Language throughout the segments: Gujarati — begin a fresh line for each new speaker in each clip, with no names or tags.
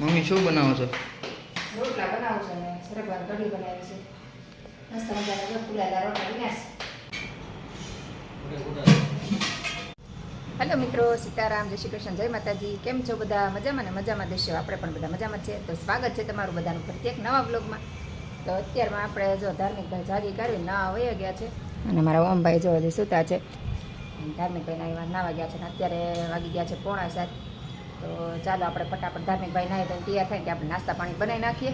મમ્મી શું બનાવો છો?
રોટલા બનાવું છું અને સરગવાની કઢી બનાવી છે. મસ્ત મજાના ફૂલાયેલા રોટલા બન્યા છે. હેલો મિત્રો, સીતારામ, જય શ્રી કૃષ્ણ, જય માતાજી. કેમ છો બધા? મજામાં ને મજામાં દેશો. આપણે પણ બધા મજામાં છે. તો સ્વાગત છે તમારું બધાનું ફરી એક નવા બ્લોગમાં. તો અત્યારમાં આપણે જો ધાર્મિકભાઈ જાગી કાઢી ના વયા ગયા છે અને મારા ઓમભાઈ જો હજી સૂતા છે. ધાર્મિકભાઈ નાવા ગયા છે ને અત્યારે વાગી ગયા છે 6:45. તો ચાલો આપણે ફટાફટ ધાર્મિકભાઈ નાહી તો તૈયાર થાય કે આપણે નાસ્તા પાણી બનાવી નાખીએ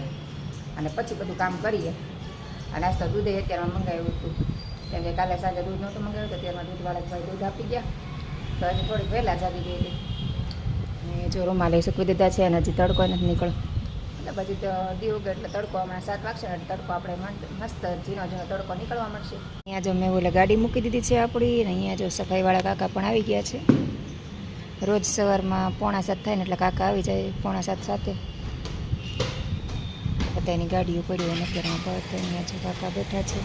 અને પછી બધું કામ કરીએ. આ નાસ્તો દૂધે અત્યારમાં મંગાવ્યું હતું કેમ કે કાલે સાંજે દૂધ નહોતું મંગાવ્યું તો અત્યારમાં દૂધવાળા ભાઈ દૂધ આપી ગયા. તો હજી થોડીક વહેલા જાગી ગઈ હતી અને જો રૂમાલે સૂકવી દીધા છે અને હજી તડકો નથી નીકળ્યો. એટલે પછી તો દીવ ગયો એટલે તડકો હમણાં 7 વાગશે ને તડકો આપણે મસ્ત ઝીણો ઝીણો તડકો નીકળવા મળશે. અહીંયા જો મેં ઓલે ગાડી મૂકી દીધી છે આપણી અને અહીંયા જો સફાઈવાળા કાકા પણ આવી ગયા છે. રોજ સવારમાં 6:45 થાય ને એટલે કાકા આવી જાય 6:45 સાથે. બધાની ગાડીઓ પડી હોય અત્યારમાં તો અહીંયા જો કાકા બેઠા છે.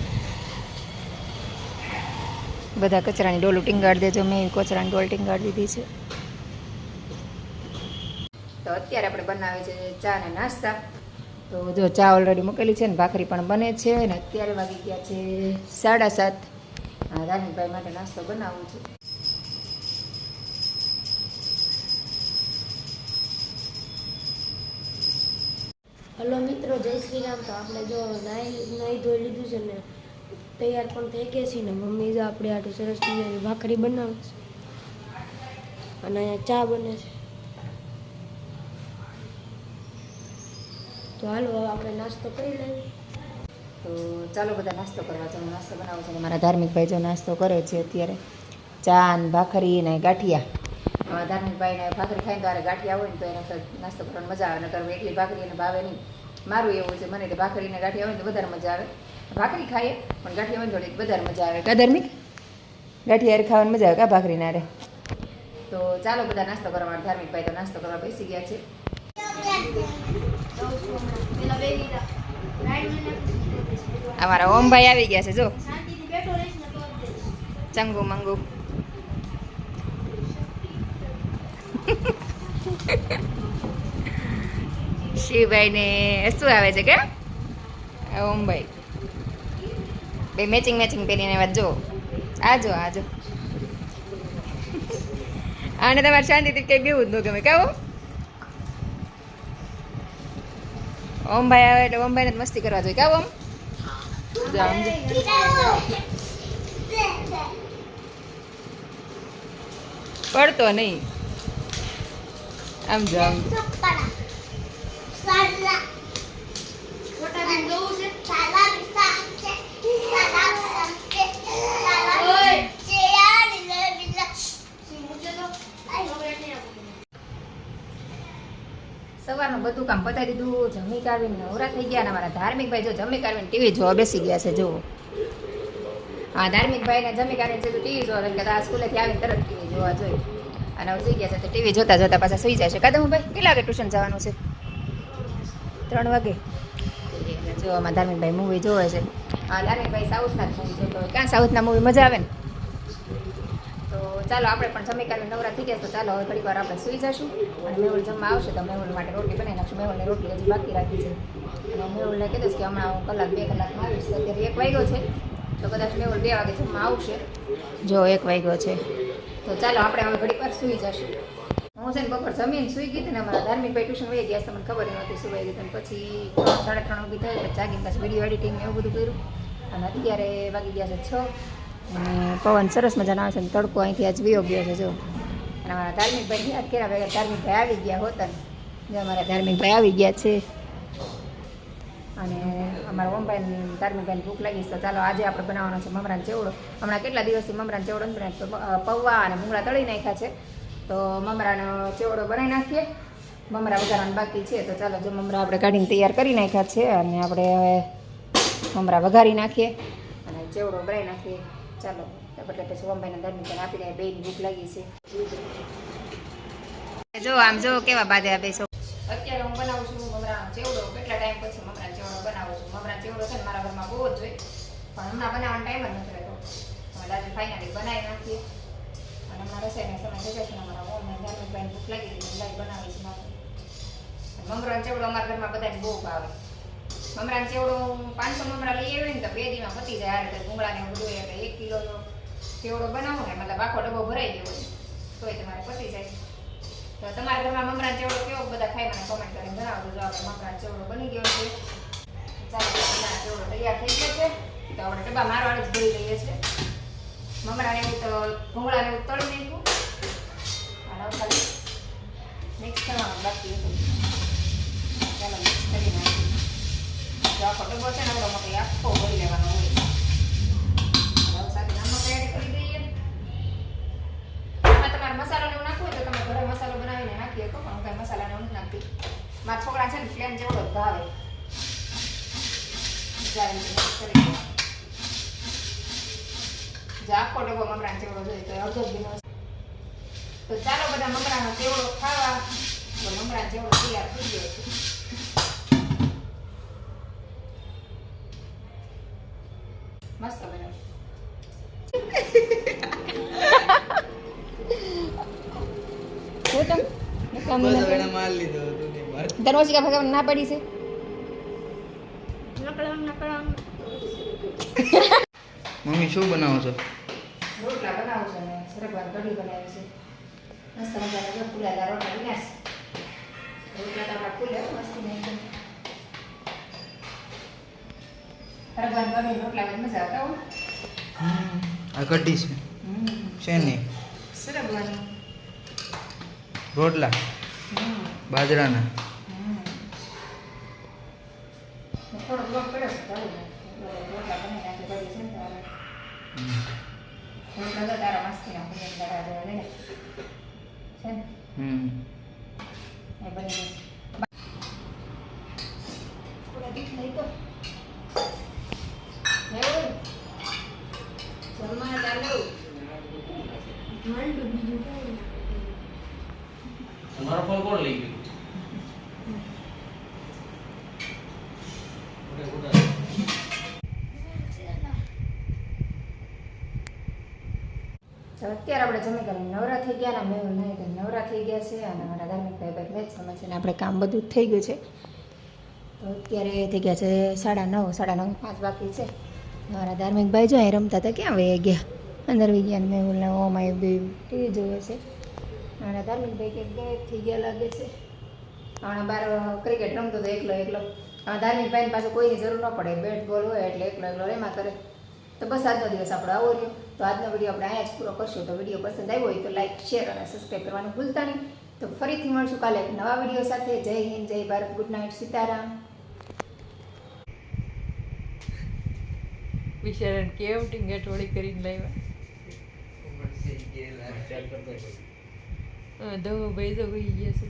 બધા કચરાની ડોલું ટીંગાડી દેજો. મેં કચરાની ડોલ ટીંગાડી દીધી છે. તો અત્યારે આપણે બનાવીએ છીએ ચા ને નાસ્તા. તો જો ચા ઓલરેડી મૂકેલી છે ને ભાખરી પણ બને છે અને અત્યારે વાગી ગયા છે 7:30. ધાર્મિકભાઈ માટે નાસ્તો બનાવું છું.
હલો મિત્રો, જય શ્રી રામ. તો આપણે જો નાહી ધોઈ લીધું છે ને તૈયાર પણ થઈ ગયા છીએ ને મમ્મી જો આપણે આટલું સરસ મજાની ભાખરી બનાવે છે અને અહીંયા ચા બને છે. તો હાલો હવે આપણે નાસ્તો કરી લઈએ.
તો ચાલો બધા નાસ્તો કરવા જાઉં. નાસ્તો બનાવું છે અને મારા ધાર્મિકભાઈ જો નાસ્તો કરે છે અત્યારે. ચા ને ભાખરી ને ગાંઠિયા. ધાર્મિકભાઈને ભાખરી ખાઈને તો ગાંઠિયા હોય ને તો એને નાસ્તો કરવાની મજા આવે. નકર એકલી ભાખરી એને ભાવે નહીં. મારું એવું છે, મને તો ભાખરી ને ગાંઠિયા હોય તો વધારે મજા આવે. ભાખરી ખાઈએ પણ ગાંઠિયા હોય થોડીક વધારે મજા આવે. કા ધાર્મિક? ગાંઠિયા ખાવાની મજા આવે કા ભાખરી ના રે? તો ચાલો બધા નાસ્તો કરવા. મારા ધાર્મિકભાઈ તો નાસ્તો કરવા બેસી ગયા છે. અમારા ઓમભાઈ આવી ગયા છે જો. ચંગુ મંગુ શિવભાઈ ને શું આવે છે કે ઓમભાઈ બે મેચિંગ પહેરીને વાત જો. આજો આને તમારે શાંતિથી કંઈ બેવું જ ન ગમે કાવો. ઓમભાઈ આવે એટલે ઓમભાઈને જ મસ્તી કરવા જોઈએ કાવો. પડતો નહીં આમ જો સવારનું બધું કામ પતાવી દીધું. જમી કાઢીને નવરા થઈ ગયા અને અમારા ધાર્મિકભાઈ જો જમી કાઢીને ટીવી જોવા બેસી ગયા છે જુઓ. હા, ધાર્મિકભાઈને જમી કાઢીને સીધું ટીવી જોવા એટલે કે આ સ્કૂલેથી આવીને તરત ટીવી જોવા જોઈએ અને હવે સુઈ ગયા છે તો ટીવી જોતા પાછા સુઈ જાય છે. કાદમ ભાઈ કેટલા વાગે ટ્યુશન જવાનું છે? 3 વાગે. જો આમાં ધાર્મિકભાઈ મૂવી જોવે છે. હા, ધાર્મિકભાઈ સાઉથના જ મૂવી જોતો હોય. ક્યાં સાઉથના મૂવી મજા આવે ને? તો ચાલો આપણે પણ જમી કાઢીને નવરા થઈ ગયા તો ચાલો હવે ઘડીક વાર આપણે સુઈ જઈશું અને મેહુલ જમવા આવશે તો મેહુલ માટે રોટલી બનાવી નાખશું. મેહુલની રોટલી હજી બાકી રાખી છે અને મેહુલને કીધું કે હમણાં હું 1-2 કલાકમાં આવીશ. અત્યારે 1 વાગ્યો છે તો કદાચ મેહુલ 2 વાગે જમવા આવશે. જો 1 વાગ્યો છે તો ચાલો આપણે હવે ઘડીક વાર સુઈ જશું. હું છે ને બપોર જમીને સુઈ ગઈ હતી ને અમારા ધાર્મિકભાઈ ટ્યુશન વહી ગયા તો મને ખબર નહોતી સુવાઈ ગઈ હતી. પછી 3-3:30 ઊભી થઈ એટલે જાગીને પાછી વિડીયો એડિટિંગ એવું બધું કર્યું અને અત્યારે વાગી ગયા છે 6 અને પવન સરસ મજાનો આવે છે ને તડકો અહીંથી આજ વિયો ગયો છે જો. અને અમારા ધાર્મિકભાઈ યાદ કર્યા વગર ધાર્મિકભાઈ આવી ગયા હોતા ને જો અમારા ધાર્મિકભાઈ આવી ગયા છે અને અમારા ઓમભાઈને ધાર્મિકભાઈને ભૂખ લાગી છે તો ચાલો આજે આપણે બનાવવાનો છે મમરાનો ચેવડો. હમણાં કેટલા દિવસથી મમરાનો ચેવડો નથી બનાવ્યો. પૌવા અને ભૂંગળા તળી નાખ્યા છે તો મમરાનો ચેવડો બનાવી નાખીએ. મમરા વઘારવાનું બાકી છે તો ચાલો જો મમરા આપણે કાઢીને તૈયાર કરી નાખ્યા છે અને આપણે હવે મમરા વઘારી નાખીએ અને ચેવડો બનાવી નાખીએ. ચાલો એટલે પછી ઓમભાઈને ધાર્મિકભાઈને આપી દે. બેની ભૂખ લાગી છે જો. આમ જો કેવા બાંધે આ બે. અત્યારે હું બનાવું છું મમરાનો ચેવડો. કેટલા ટાઈમ પછી મમરાનો ચેવડો બનાવું છું. મમરાનો ચેવડો છે ને મારા ઘરમાં બહુ જ જોઈએ પણ હમણાં બનાવવાનો ટાઈમ જ નથી રહેતો. હવે આજે ફાઇનલી બનાવી નાખીએ અને અમારા રસોઈનો સમય થઈ જશે. અમારા ઓમ ધાર્મિકભાઈને ભૂખ લાગી હતી લાઈ બનાવી છે મારે અને મમરાનો ચેવડો અમારા ઘરમાં બધાને બહુ ભાવે. મમરાનો ચેવડો 500 મમરા લઈ આવે ને તો 2 દીમાં પતી જાય. આ રીતે ભૂંગળાને એવું બધું એટલે 1 કિલો ચેવડો બનાવો ને મતલબ આખો ડબ્બો ભરાઈ ગયો હોય તોય તમારે પતી જાય. તો તમારા ઘરમાં મમરાનો ચેવડો કેવો બધા ખાઈ મને કોમેન્ટ કરીને જણાવજો. જો આપણે મમરાનો ચેવડો બની ગયો છે. ચાલો મમરાનો ચેવડો તૈયાર થઈ ગયો છે. તો આપણે ડબ્બા મારવાળી જ ભરી લઈએ છીએ. મમરાને એવું તો ભૂંગળાને એવું તળી નાખ્યું અને ખાલી મિક્સ કરવાનું બાકી હતું. ચાલો મિક્સ કરી નાખીએ. જો આખો ડબ્બો છે ને આપણો મોટો આખો ભરી લેવાનો હોય. હવે સાથે નમક એડ કરી દઈએ. એમાં તમારે મસાલો ને એવું નાખવું હોય તો તમે ઘરે મસાલો બનાવીને નાખી શકો, પણ હું કાંઈ મસાલાને એવું નથી નાખતી. મારા છોકરા છે ને ફ્લેમ જેવડો જ ભાવે. જો આખો ડબ્બો મમરાનો ચેવડો જોઈએ તો અડધો જ દિવસ. તો ચાલો બધા મમરાનો ચેવડો ખાવા. તો મમરાનો ચેવડો તૈયાર થઈ ગયો છે. મસ્ત બન્યો. દરવાજા ભગવાન ના પડી છે.
મમ્મી શું બનાવો છો?
રોટલા બનાવું છું ને સરગવાની કઢી બનાવી છે. મસ્ત મજાના ફૂલેલા રોટલા બન્યા છે. રોટલા તો આપણા ફૂલે મસ્ત નહીં. સરગવાની કઢી રોટલા બહુ મજા આવતા હોય.
આ કઢી છે શેની?
સરગવાની
રોટલા બાજરાના.
થોડો બ્લોક પડ્યો છે રોટલા બનાવી નાખી કઢી છે ને તારે રોટલા તો તારા મસ્તીના ભૂલી તારા જેવા લઈને છે ને એ બની ગઈ. થોડા દીઠ નહીં તો એવું જમવા ચાલુ.
માંડું બીજું કાંઈ
તમારો ફોન કોણ લઈ ગયું?
તો અત્યારે આપણે જમી કરીને નવરા થઈ ગયા ને મેં નહીં તો નવરા થઈ ગયા છે અને મારા ધાર્મિકભાઈ ભાઈ મેચ સમય છે ને આપણે કામ બધું જ થઈ ગયું છે. તો અત્યારે થઈ ગયા છે 9:30 5 બાકી છે. મારા ધાર્મિકભાઈ જો અહીં રમતા હતા ક્યાં વહી ગયા અંદર વહી ગયા. મેં બોલને ઓમાય બે ટીવી જોવે છે. મારા ધાર્મિકભાઈ કંઈક ગાયબ થઈ ગયા લાગે છે. હમણાં બહાર ક્રિકેટ રમતો હતો એકલો. હવે ધાર્મિકભાઈને પાછું કોઈની જરૂર ન પડે. બેટ બોલ હોય એટલે એકલો એમાં કરે. તો બસ આજનો દિવસ આપણો આવો રહ્યો. તો આજનો વિડીયો આપણે અહીંયા જ પૂરો કરશું. તો વિડીયો પસંદ આવ્યો હોય તો લાઈક શેર અને સબસ્ક્રાઈબ કરવાનું ભૂલતા નહીં. તો ફરીથી મળશું કાલે એક નવા વિડીયો સાથે. જય હિન્દ, જય ભારત, ગુડ નાઇટ, સીતારામ.
બિચારાને કેમ ટીંગાટોળી કરીને લાવ્યા. દવા ભાઈ તો ગઈ ગયા છે.